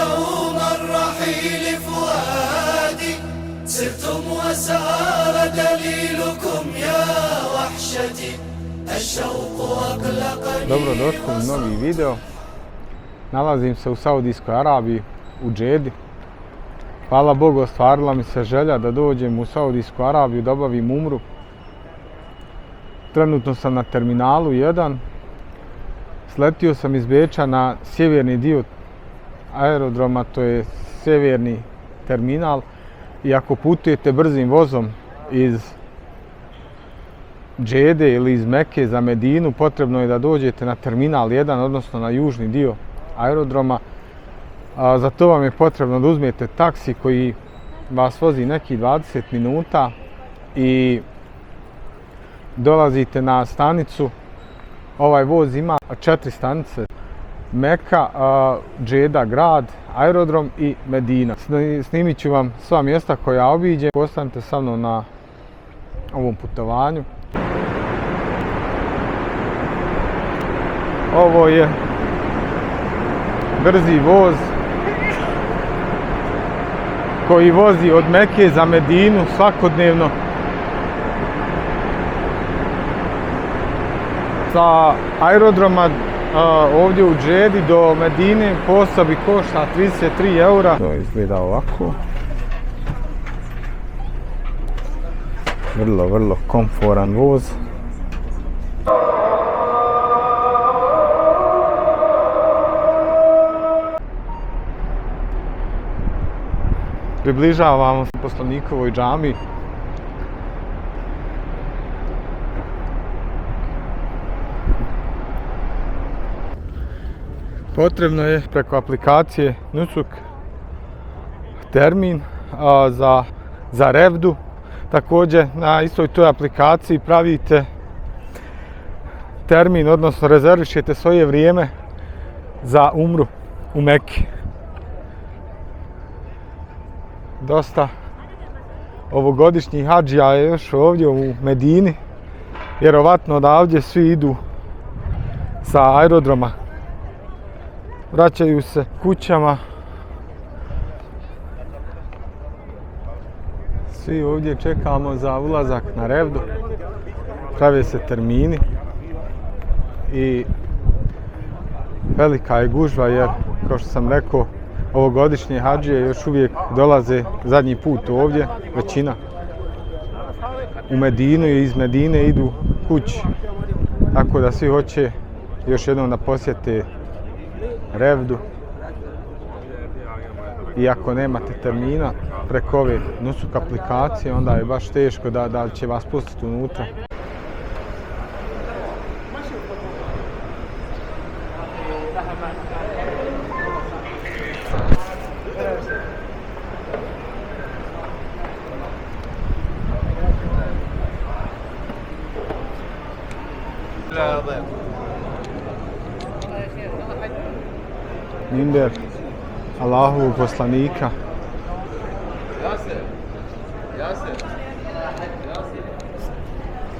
يوم الرحيل فؤادي سرتم وسار دليلكم يا وحشتي الشوق أقلقني. Dobrodošli u novi video. Nalazim se u Saudijskoj Arabiji, u Džedi. Hvala Bogu, ostvarila mi se želja da dođem u Saudijsku Arabiju, da obavim umru. Trenutno sam na terminalu 1. Sletio sam iz Beča na sjeverni dio aerodroma, to je sjeverni terminal. I ako putujete brzim vozom iz Džede ili iz Mekke za Medinu, potrebno je da dođete na terminal 1, odnosno na južni dio aerodroma. Za to vam je potrebno da uzmete taksi koji vas vozi nekih 20 minuta i dolazite na stanicu. Ovaj voz ima 4 stanice: Meka, Džeda grad, aerodrom i Medina. Snimit ću vam sva mjesta koja obiđem. Ostanite sa mnom na ovom putovanju. Ovo je brzi voz koji vozi od Meke za Medinu svakodnevno. Sa aerodroma ovdje u Džedi do Medine po osobi košta 33 eura. To izgleda ovako. Vrlo komforan voz. Približavamo se poslanikovoj džami. Potrebno je preko aplikacije Nusuk termin za revdu. Također na istoj toj aplikaciji pravite termin, odnosno rezervišete svoje vrijeme za umru u Mekki. Dosta ovogodišnjih hadžija je još ovdje u Medini. Vjerovatno odavdje svi idu sa aerodroma. Vraćaju se kućama. Svi ovdje čekamo za ulazak na revdu. Prave se termini. I velika je gužva jer, kao što sam rekao, ovogodišnje hadžije još uvijek dolaze zadnji put ovdje, većina u Medinu i iz Medine idu kući. Tako da svi hoće još jednom da posjete revdu. I ako nemate termina preko ove Nusuk aplikacije, onda je baš teško da će vas pustiti unutra. Minber Allahovog poslanika.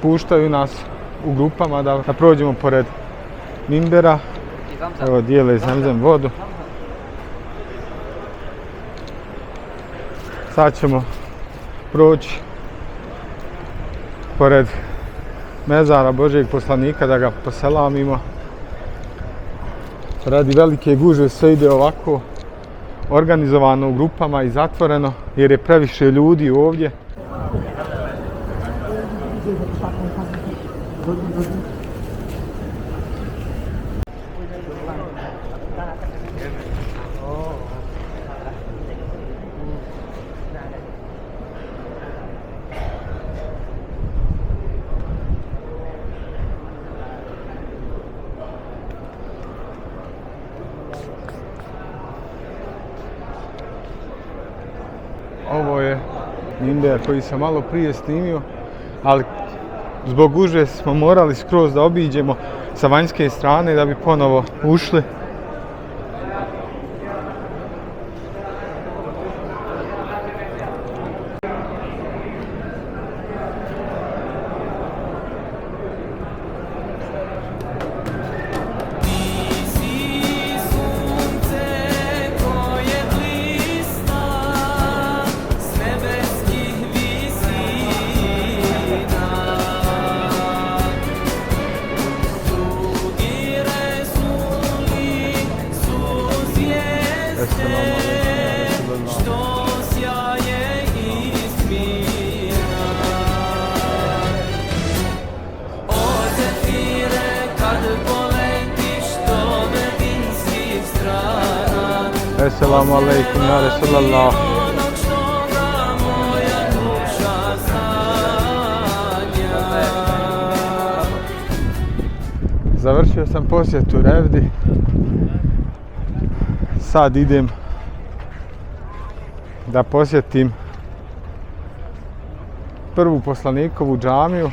Puštaju nas u grupama da prođemo pored minbera. Evo, dijele Zemzem vodu. Sad ćemo proći pored mezara Božjeg poslanika da ga poselamimo. Radi velike gužve sve ide ovako organizovano u grupama i zatvoreno jer je previše ljudi ovdje. Ovo je minber koji sam malo prije snimio, ali zbog gužve smo morali skroz da obiđemo sa vanjske strane da bi ponovo ušli. Sunce koje Esselamu alaikum ya Resulallah. Završio sam posjetu Revdi. Sad idem da posjetim prvu poslanikovu džamiju.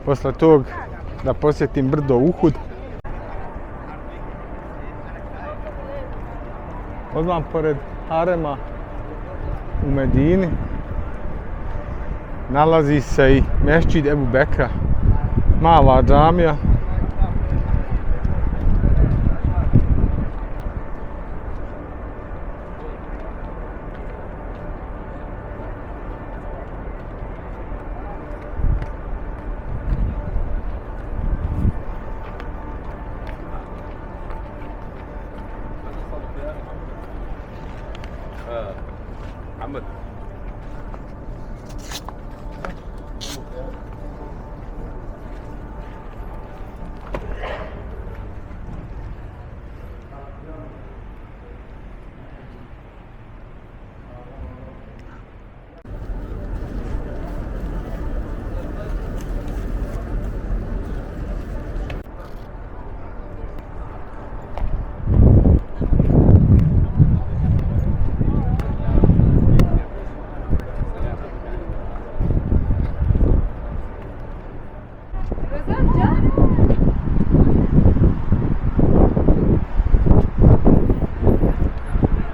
Posle tog da posjetim brdo Uhud. Odmah pored harema u Medini nalazi se i Mesdžid Ebu Bekra, mala džamija. محمد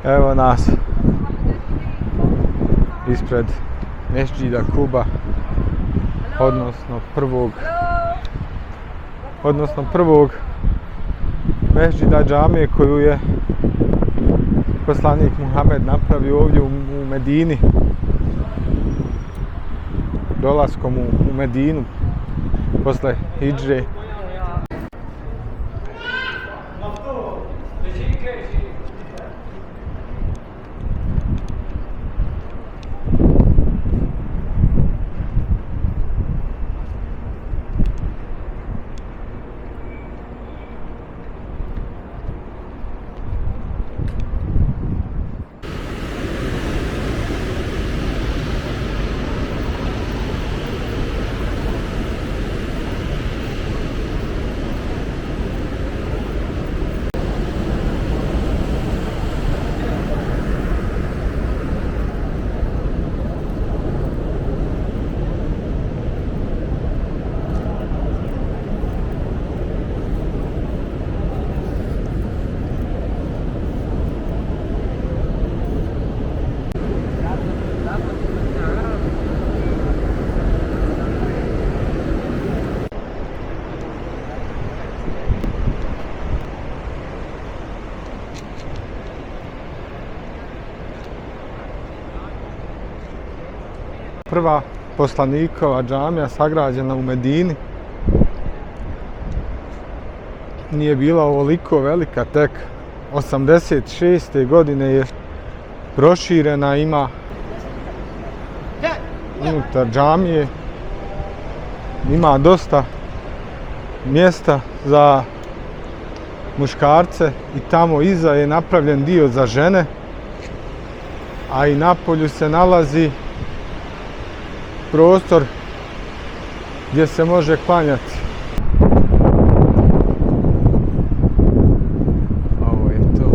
Evo nas ispred Mesdžida Kuba, odnosno prvog Mesdžida džamije koju je poslanik Muhammed napravio ovdje u Medini, dolaskom u Medinu posle hidžre. Prva poslanikova džamija sagrađena u Medini nije bila ovoliko velika, tek 86. godine je proširena, ima unutar džamije, ima dosta mjesta za muškarce i tamo iza je napravljen dio za žene, a i napolju se nalazi prostor gdje se može klanjati. Ovo je to.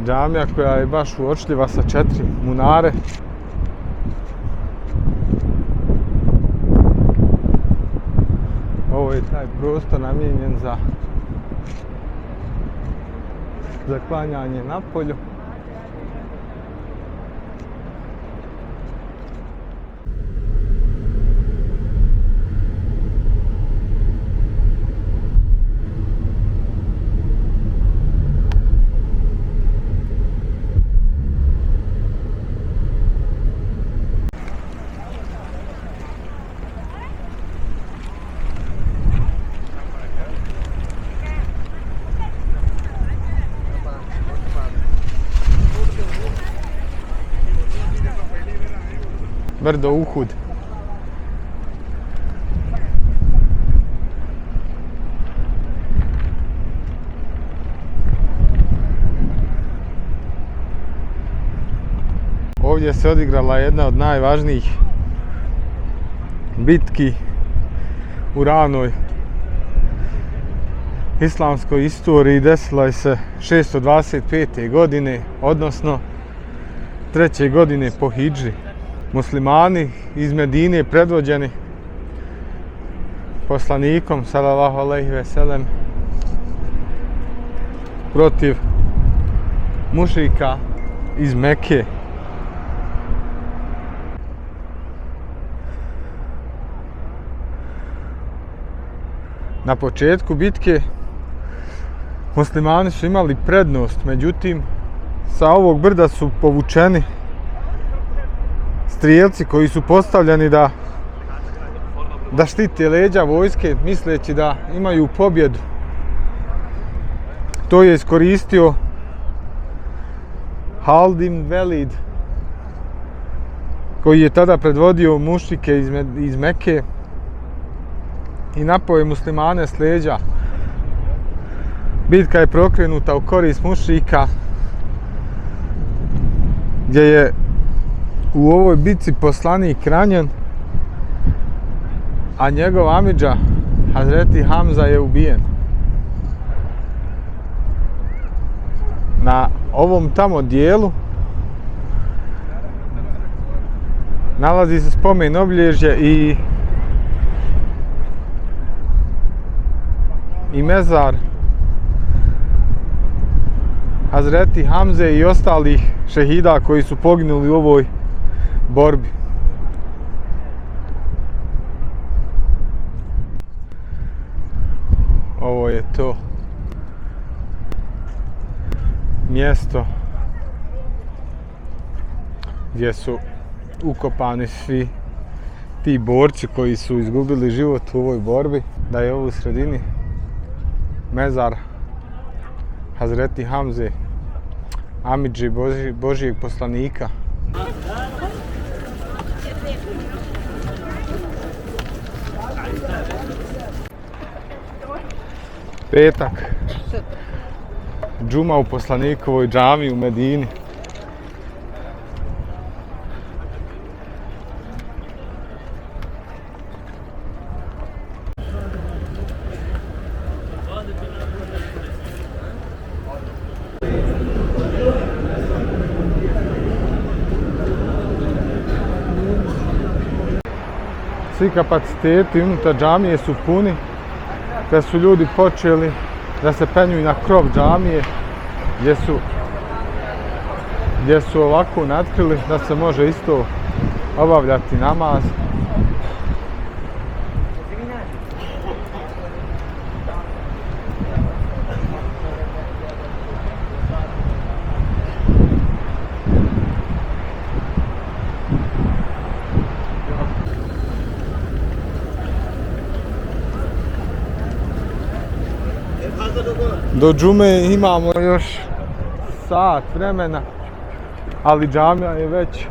Džamija koja je baš uočljiva sa 4 munare. Ovo je taj prostor namijenjen za klanjanje napolju. Brdo Uhud. ovdje se odigrala jedna od najvažnijih bitki u ranoj islamskoj istoriji. Desila je se 625. godine, odnosno 3. godine po hidži. Muslimani iz Medine predvođeni poslanikom sallallahu alejhi ve sellem protiv mušrika iz Mekke. Na početku bitke muslimani su imali prednost, međutim sa ovog brda su povučeni strijelci koji su postavljeni da štite leđa vojske, misleći da imaju pobjedu. To je iskoristio Halid ibn Velid, koji je tada predvodio mušrike iz Mekke i napao je muslimane s leđa. Bitka je prokrenuta u korist mušrika, gdje je u ovoj bitci poslanik ranjen, a njegov amidža Hazreti Hamza je ubijen. Na ovom tamo dijelu nalazi se spomen obilježje i mezar Hazreti Hamze i ostalih šehida koji su poginuli u ovoj borbi. Ovo je to mjesto gdje su ukopani svi ti borci koji su izgubili život u ovoj borbi. Da je ovo u sredini mezar Hazreti Hamze, amidži Božijeg poslanika. Petak, džuma u poslanikovoj džami u Medini. Svi kapaciteti unutar džamije su puni, te su ljudi počeli da se penju na krov džamije, gdje su ovako natkrili da se može isto obavljati namaz. Do džume imamo još sat vremena, ali džamija je već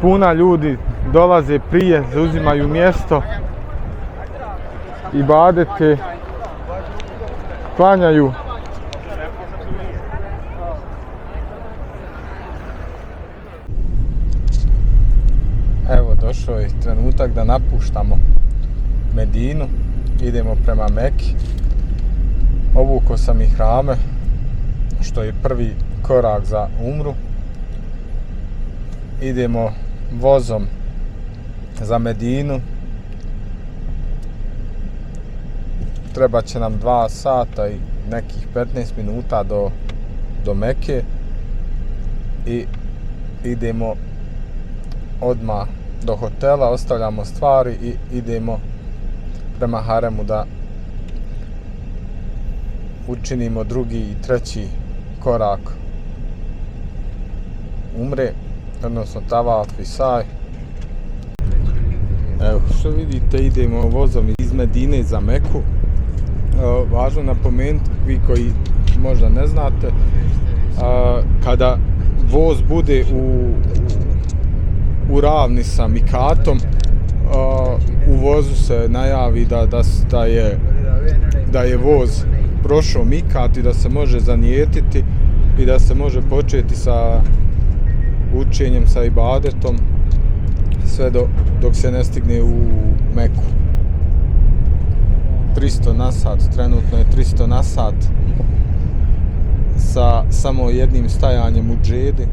puna, ljudi dolaze prije, zauzimaju mjesto, ibadete, klanjaju. Evo, došao je trenutak da napuštamo Medinu, idemo prema Meki. Obukao sam ihrame, što je prvi korak za umru. Idemo vozom za Medinu. Treba će nam 2 sata i nekih 15 minuta do Meke. I idemo odmah do hotela, ostavljamo stvari i idemo prema haremu da učinimo drugi i treći korak umre, odnosno tavaf i saj. Evo, što vidite, idemo vozom iz Medine za Meku. Važno napomenuti, vi koji možda ne znate, kada voz bude u ravni sa mikatom, u vozu se najavi da je voz prošao mikat i da se može zanijetiti i da se može početi učenjem, sa ibadetom, sve dok se ne stigne u Meku. 300 na sat, trenutno je 300 na sat sa samo jednim stajanjem u džedi.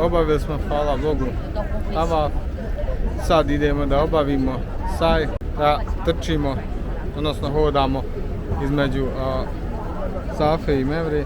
Obavili smo, hvala Bogu, tavaf. Sad idemo da obavimo saj, da trčimo, odnosno hodamo između Safe i Mevre.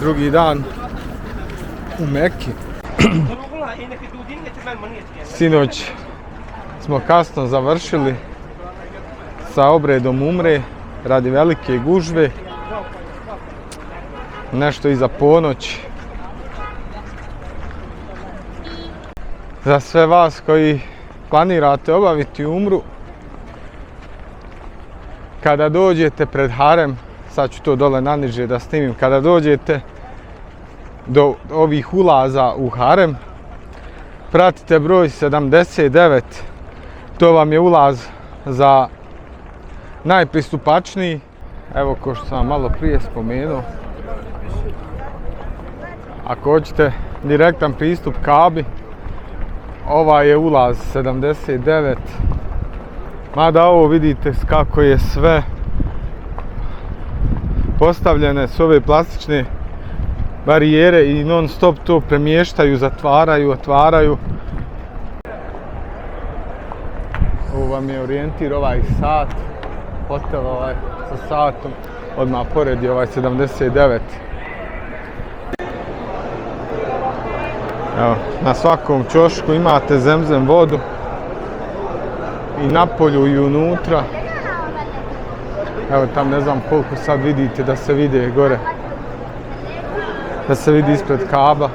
Drugi dan u Meki. Sinoć smo kasno završili sa obredom umre radi velike gužve. Nešto iza ponoć. Za sve vas koji planirate obaviti umru, kada dođete pred harem, sad ću to dole naniže da snimim, kada dođete do ovih ulaza u harem, pratite broj 79, to vam je ulaz za najpristupačniji. Evo, ko što sam malo prije spomenuo, ako hoćete direktan pristup Kabi, ovaj je ulaz 79, mada ovo vidite kako je sve postavljene su ove plastične barijere i non stop to premještaju, zatvaraju, otvaraju. Ovo vam je orijentir, ovaj sat, hotel ovaj sa satom, odmah pored je ovaj 79. Evo, na svakom ćošku imate zemzem vodu i na polju i unutra. Evo tam ne znam koliko sad vidite da se vide gore, da se vidi ispred Kaba.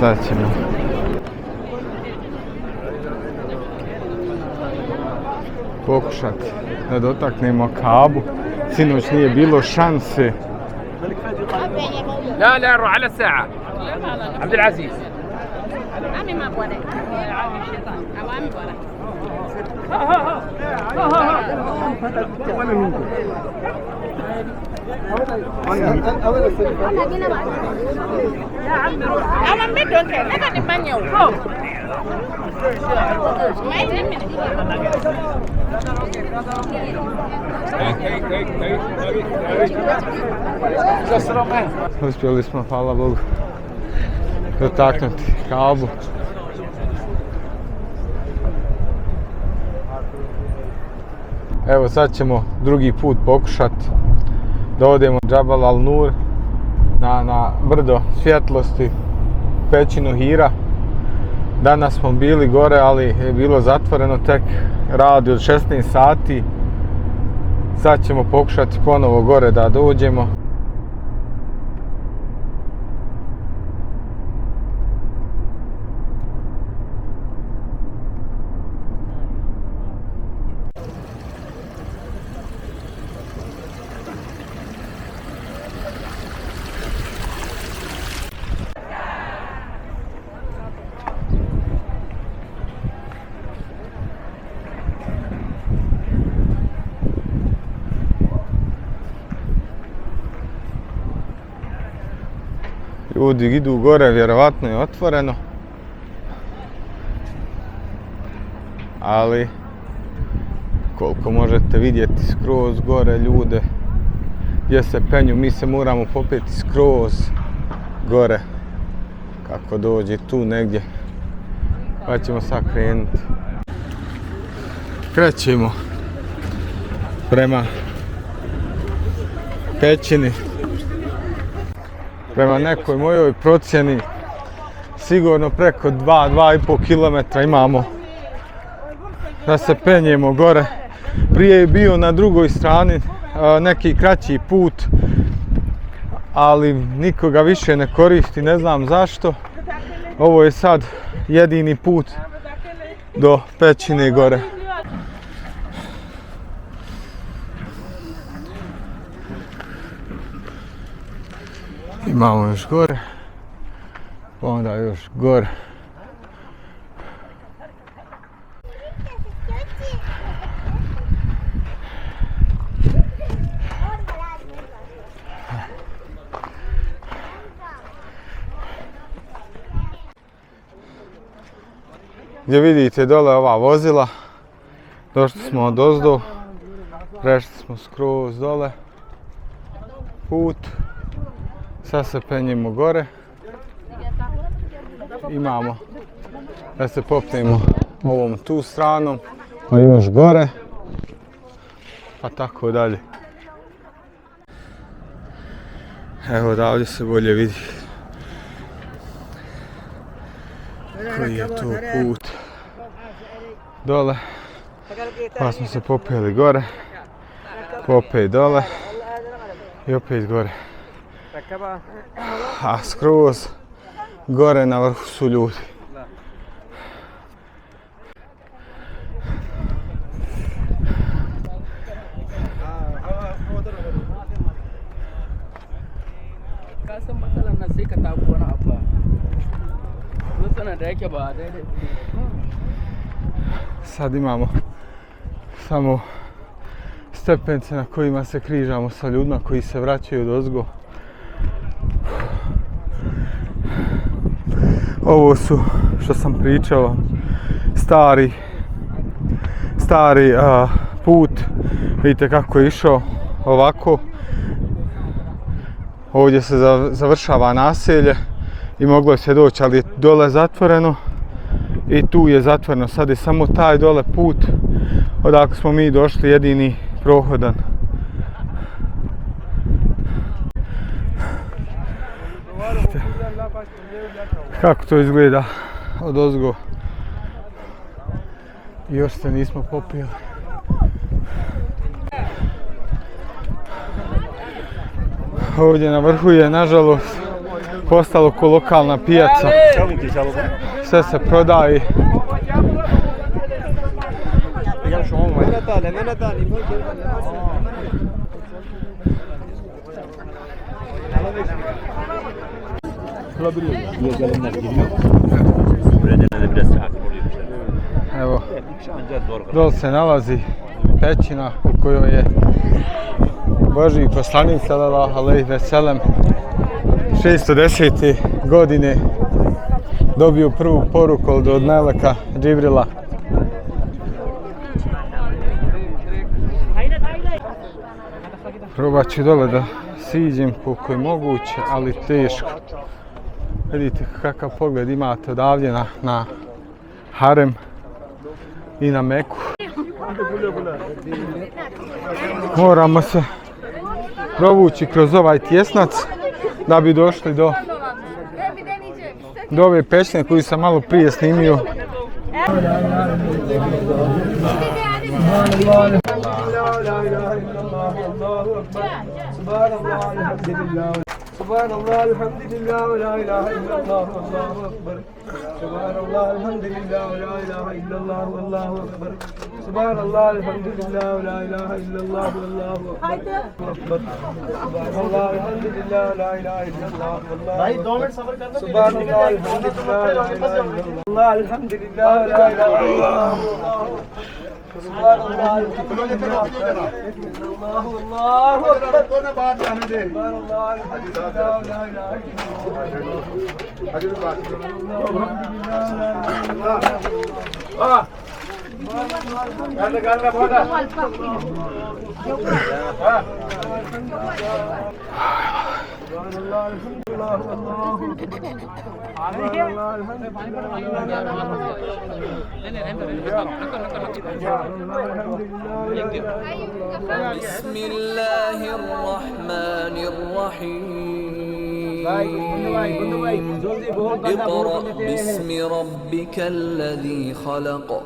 Sad ćemo pokušati da dotaknemo Kabu. Sinoć nije bilo šanse. لا لا روح على الساعة عبد العزيز عمي ما بورك عمي الشيطان عمي بورك Uspjeli smo, hvala Bogu, dotaknuti Kaabu. Evo sad ćemo drugi put pokušati da odemo Džabal Al Nur na brdo svjetlosti, pećinu Hira. Danas smo bili gore, ali je bilo zatvoreno, tek radi od 16 sati. Sad ćemo pokušati ponovo gore da dođemo. Ljudi idu gore, vjerovatno je otvoreno, ali koliko možete vidjeti skroz gore ljude gdje se penju, mi se moramo popeti skroz gore kako dođe tu negdje, pa ćemo sad krenuti. Krećemo prema pećini. Prema nekoj mojoj procjeni sigurno preko 2,5 km imamo da se penjemo gore. Prije je bio na drugoj strani neki kraći put, ali nikoga više ne koristi, ne znam zašto. Ovo je sad jedini put do pećine gore. Imamo još gore, onda još gore. Gdje vidite dole ova vozila, došli smo odozdo, prešli smo skroz dole put. Sad se penjemo gore, imamo da se popnemo ovom tu stranom, pa još gore, pa tako dalje. Evo da ovdje se bolje vidi koji je tu put dole, pa smo se popeli gore, opet dole i opet gore. A skroz gore na vrhu su ljudi. Sad imamo samo stepence na kojima se križamo sa ljudima koji se vraćaju odozgo. Ovo su, što sam pričao, stari put. Vidite kako je išao ovako. Ovdje se završava naselje i moglo se doći, ali je dole zatvoreno i tu je zatvoreno. Sad je samo taj dole put odakle smo mi došli jedini prohodan. Kako to izgleda odozgo. Još se nismo popili. Ovdje na vrhu je nažalost postalo ko lokalna pijaca. Sve se prodaje. Evo, dole se nalazi pećina u kojoj je Božji poslanik sallallahu alejhi ve sellem 610. godine dobio prvu poruku od meleka Džibrila. Probat ću dole da siđem koliko je moguće, ali teško. Vidite kakav pogled imate odavdje na harem i na Meku. Moramo se provući kroz ovaj tjesnac da bi došli do ove pećine koju sam malo prije snimio. سبحان الله الحمد لله ولا إله إلا الله والله أكبر سبحان الله الحمد لله ولا إله إلا الله والله أكبر سبحان الله الحمد لله ولا إله إلا الله والله أكبر سبحان الله الحمد لله ولا إله إلا الله والله سبحان الله الحمد لله ولا إله إلا الله الحمد لله ولا إله إلا الله سبحان الله الحمد لله الله والله أكبر سبحان الله الحمد لله ولا إله إلا الله بسم الله الرحمن الرحيم اقرأ باسم ربك الذي خلق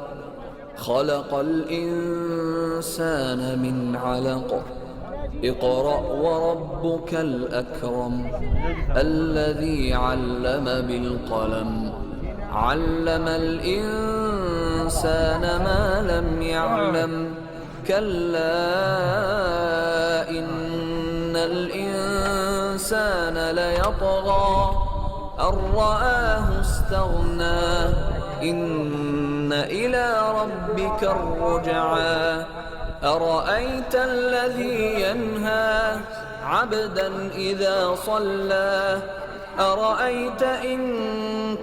خلق الإنسان من علق اقرأ وربك الأكرم الذي علم بالقلم علم الإنسان ما لم يعلم كلا إن الإنسان ليطغى أن رآه استغنى إن إلى ربك الرجعى أرأيت الذي ينهى عبدا إذا صلى أرأيت إن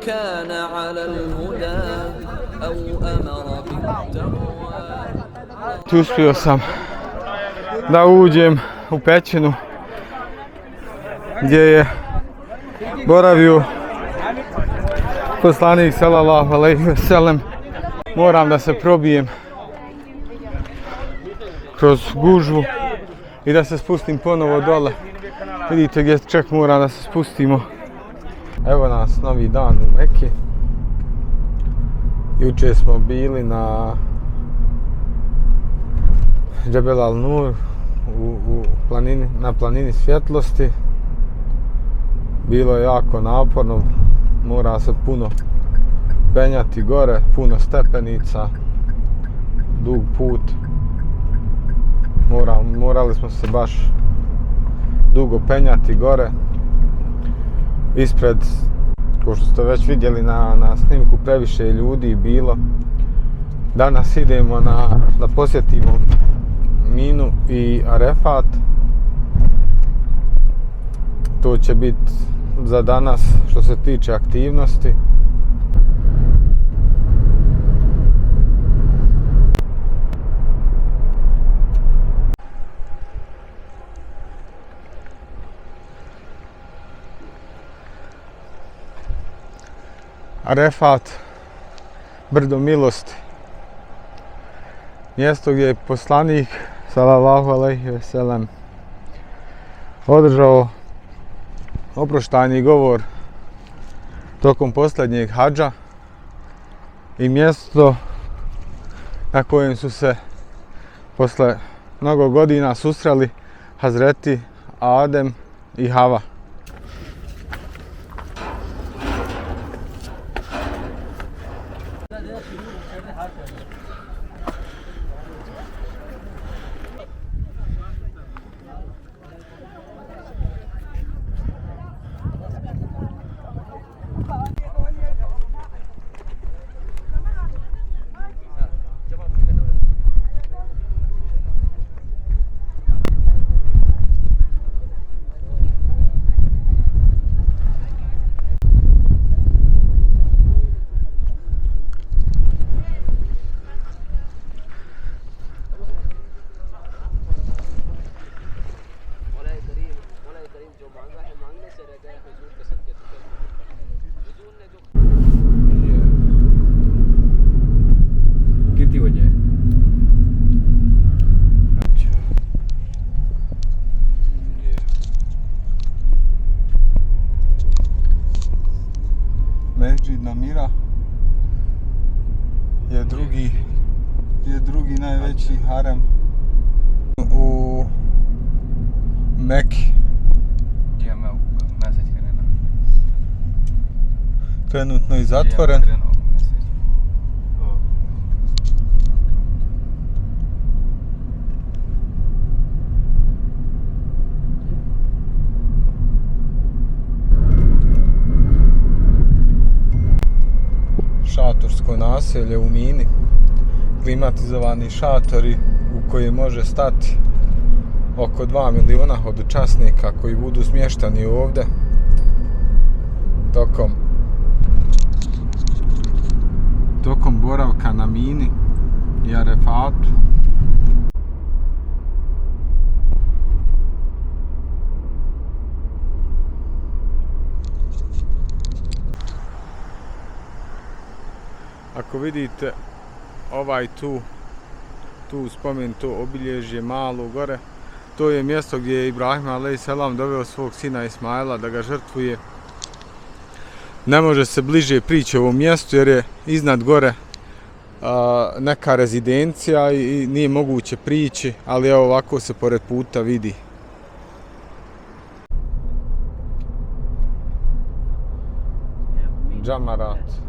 كان على الهدى أو أمر بالتقوى. Uspio sam da uđem u pećinu gdje je boravio poslanik sallallahu alejhi ve sellem. Moram da se probijem kroz gužvu i da se spustim ponovo dole. Vidite gdje čak moram da se spustimo. Evo nas novi dan u Meki. Jučer smo bili na Džebel Al Nur na planini svjetlosti. Bilo je jako naporno, mora se puno penjati gore, puno stepenica, dug put. Morali smo se baš dugo penjati gore. Ispred, kao što ste već vidjeli na snimku, previše ljudi bilo. Danas idemo da posjetimo Minu i Arefat. To će biti za danas što se tiče aktivnosti. Arefat, brdo milosti. Mjesto gdje je poslanik sallallahu alejhi ve sellem održao oproštajni govor tokom posljednjeg hadža i mjesto na kojem su se posle mnogo godina susreli Hazreti Adem i Hava. Hira je drugi najveći harem u Meki. Trenutno je zatvoren. Šatorsko naselje u Mini, klimatizovani šatori u koje može stati oko 2 miliona hodočasnika koji budu smještani ovdje tokom boravka na Mini i Arefatu. Ako vidite ovaj tu spomenuto obilježje malo gore, to je mjesto gdje je Ibrahim a.s. doveo svog sina Ismaila da ga žrtvuje. Ne može se bliže prići ovom mjestu jer je iznad gore neka rezidencija i nije moguće prići, ali evo ovako se pored puta vidi. Džamarat.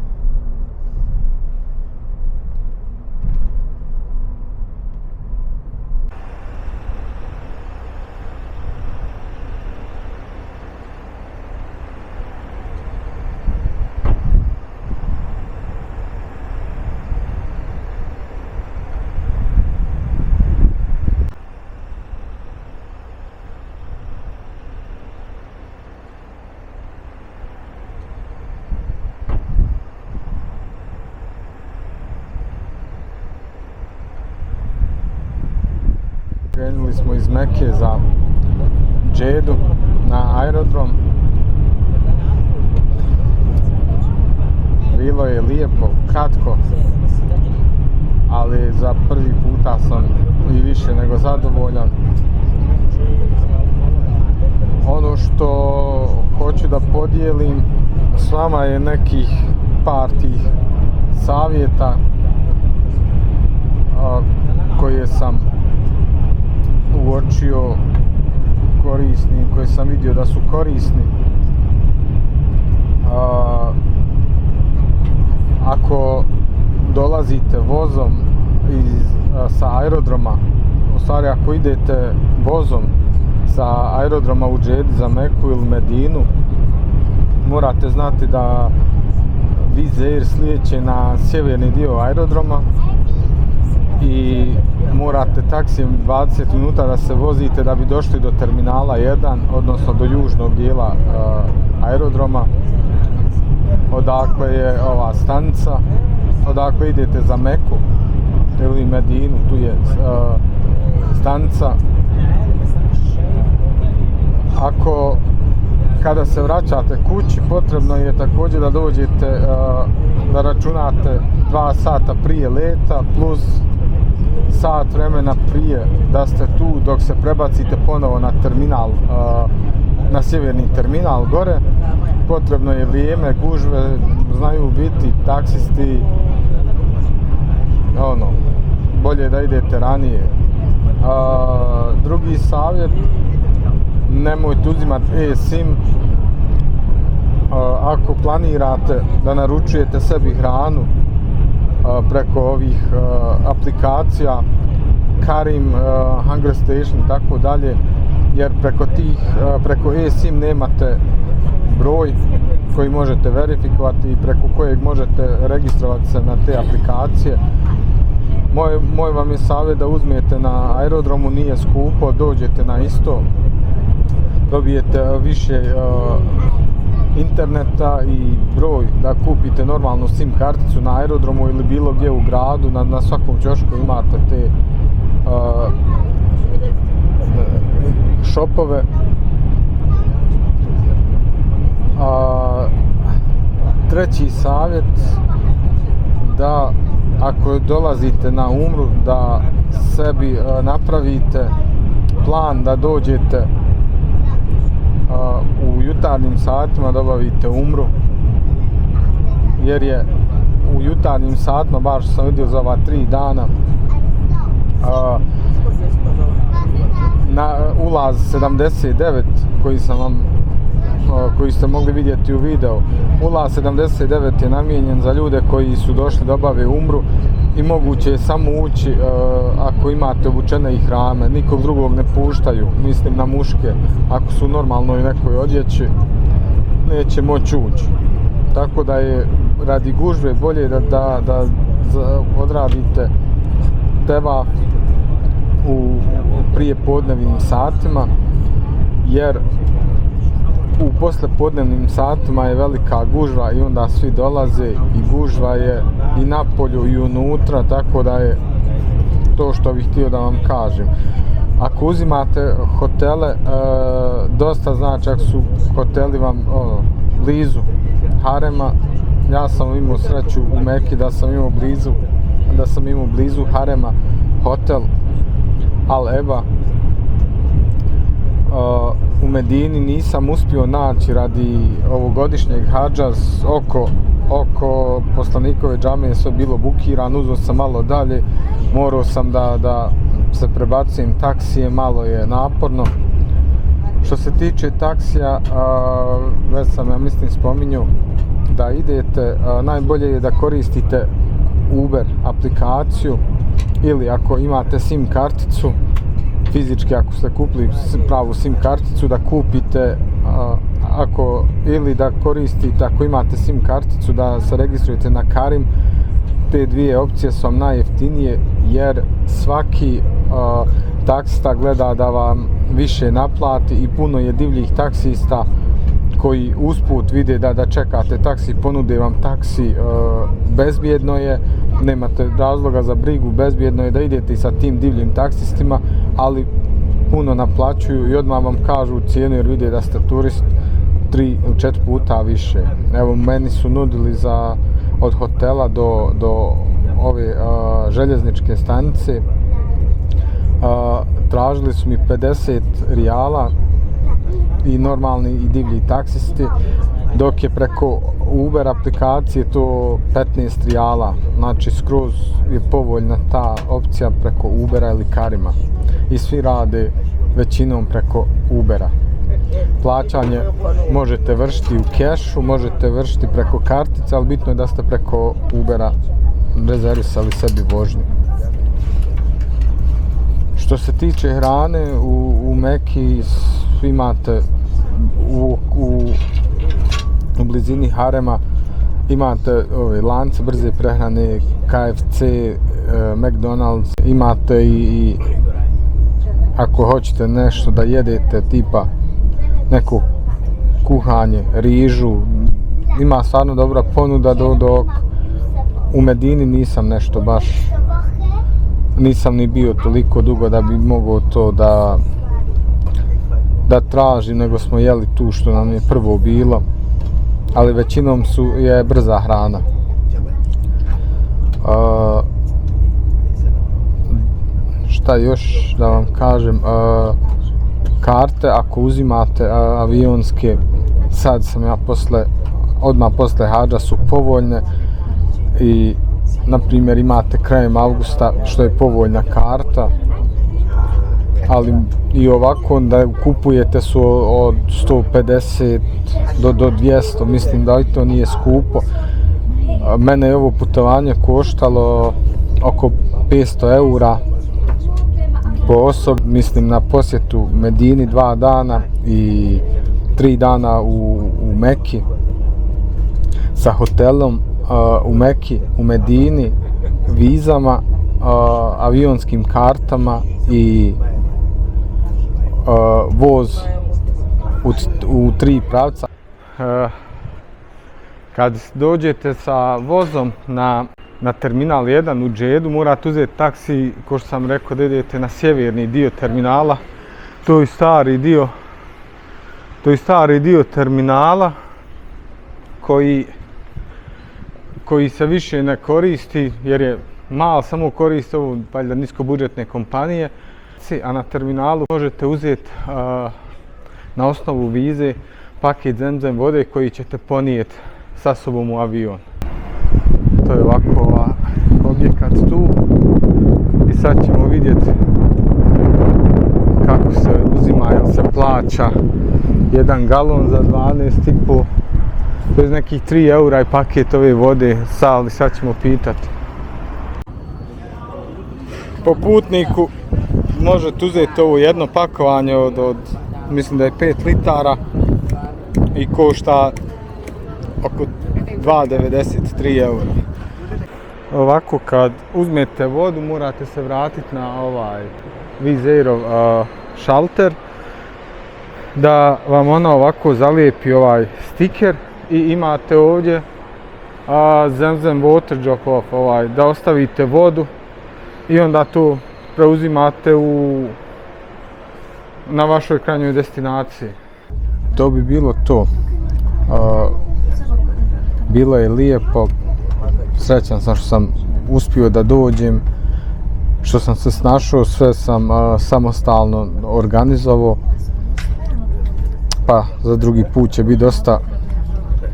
Krenuli smo iz Mekke za Džedu na aerodrom. Bilo je lijepo, kratko, ali za prvi puta sam i više nego zadovoljan. Ono što hoću da podijelim s vama je nekih par tih savjeta koje sam uočio korisni, koje sam vidio da su korisni. Ako dolazite vozom sa aerodroma, u stvari ako idete vozom sa aerodroma u Džedi za Meku ili Medinu, morate znati da Wizz Air slijeće na sjeverni dio aerodroma i morate taksijem 20 minuta da se vozite da bi došli do terminala 1, odnosno do južnog dijela aerodroma, odakle je ova stanica, odakle idete za Meku ili Medinu, tu je stanica. Kada se vraćate kući, potrebno je također da dođete, da računate 2 sata prije leta plus sat vremena prije da ste tu dok se prebacite ponovo na terminal, na sjeverni terminal gore. Potrebno je vrijeme, gužve, znaju biti taksisti, bolje je da idete ranije. Drugi savjet, nemojte uzimati e-sim ako planirate da naručujete sebi hranu preko ovih aplikacija Karim, Hunger Station i tako dalje, jer preko e-sim nemate broj koji možete verifikovati i preko kojeg možete registrovati se na te aplikacije. Moj vam je savjet da uzmete na aerodromu, nije skupo, dođete na isto, dobijete više interneta i broj da kupite normalnu SIM karticu na aerodromu ili bilo gdje u gradu, na svakom ćošku imate te shopove. Treći savjet, da ako dolazite na umru da sebi napravite plan da dođete u jutarnjim satima da obavite umru, jer je u jutarnjim satima, baš sam vidio za ova 3 dana, na ulaz 79 koji ste mogli vidjeti u videu. Ulaz 79 je namijenjen za ljude koji su došli da obave umru i moguće je samo ući ako imate obučene ihrame, nikog drugog ne puštaju, mislim na muške, ako su u normalnoj nekoj odjeći neće moći ući. Tako da je radi gužve bolje da odradite tevaf u prijepodnevnim satima, jer u poslijepodnevnim satima je velika gužva i onda svi dolaze i gužva je i napolju i unutra, tako da je to što bih htio da vam kažem. Ako uzimate hotele, dosta znači ako su hoteli vam blizu harema, ja sam imao sreću u Meki da sam imao blizu harema hotel Al Eba. U Medini nisam uspio naći radi ovogodišnjeg hadža, oko poslanikove džamije sve bilo bukirano, uzeo sam malo dalje, morao sam da se prebacujem taksije, malo je naporno. Što se tiče taksija, već sam ja mislim spominjao da idete, najbolje je da koristite Uber aplikaciju ili ako imate SIM karticu, fizički ako ste kupili pravu SIM karticu da kupite, ili da koristite ako imate SIM karticu da se registrujete na Karim. Te dvije opcije su vam najjeftinije jer svaki taksista gleda da vam više naplati i puno je divljih taksista koji usput vide da čekate taksi, ponude vam taksi, bezbjedno je, nemate razloga za brigu, bezbjedno je da idete sa tim divljim taksistima, ali puno naplaćuju i odmah vam kažu cijenu jer vide da ste turist 3 ili 4 puta više. Evo, meni su nudili od hotela do ove željezničke stanice, tražili su mi 50 rijala i normalni i divlji taksisti, dok je preko Uber aplikacije to 15 rijala, znači skroz je povoljna ta opcija preko Ubera ili Karima i svi rade većinom preko Ubera. Plaćanje možete vršiti u kešu, možete vršiti preko kartice, ali bitno je da ste preko Ubera rezervisali sebi vožnju. Što se tiče hrane, u Meki imate u blizini harema imate ove lance brze prehrane, KFC, McDonald's, imate i ako hoćete nešto da jedete tipa neko kuhanje, rižu, ima stvarno dobra ponuda, dok u Medini nisam nešto baš, nisam ni bio toliko dugo da bi mogao to da tražim, nego smo jeli tu što nam je prvo bilo, ali većinom je brza hrana. Šta još da vam kažem, karte ako uzimate avionske, sad sam ja odmah posle hadža su povoljne i na primjer imate krajem avgusta što je povoljna karta, ali i ovako da kupujete su od 150 do 200, mislim da i to nije skupo. Mene je ovo putovanje koštalo oko 500 eura po osobi, mislim na posjetu Medini 2 dana i 3 dana u Meki sa hotelom u Meki, u Medini, vizama, avionskim kartama i voz u 3 pravca. Kad dođete sa vozom na terminal 1 u Džedu, morate uzeti taksi, kao što sam rekao, da idete na sjeverni dio terminala. To je stari dio terminala koji se više ne koristi jer je malo, samo koriste ovo valjda niskobudžetne kompanije. A na terminalu možete uzeti na osnovu vize paket zemzem vode koji ćete ponijeti sa sobom u avion. to je ovako objekat tu. I sad ćemo vidjeti kako se uzima, jel se plaća 1 galon za 12,5. To je nekih 3 eura i paket ove vode, sal, i sad ćemo pitati. Po putniku možete uzeti ovo jedno pakovanje od mislim da je 5 litara i košta oko 2,93 eura. Ovako kad uzmete vodu morate se vratiti na ovaj Wizz šalter da vam ona ovako zalijepi ovaj stiker i imate ovdje Zemzem water drop off, da ostavite vodu i onda to preuzimate na vašoj krajnjoj destinaciji. To bi bilo to. Bilo je lijepo, srećan sam što sam uspio da dođem, što sam se snašao, sve sam samostalno organizovao, pa za drugi put će biti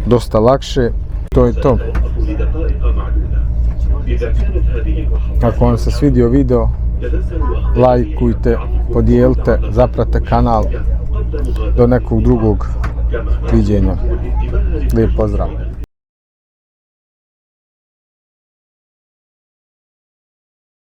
dosta lakše. To je to. Ako vam se svidio video, lajkujte, podijelite, zapratite kanal. Do nekog drugog viđenja. Lijep pozdrav.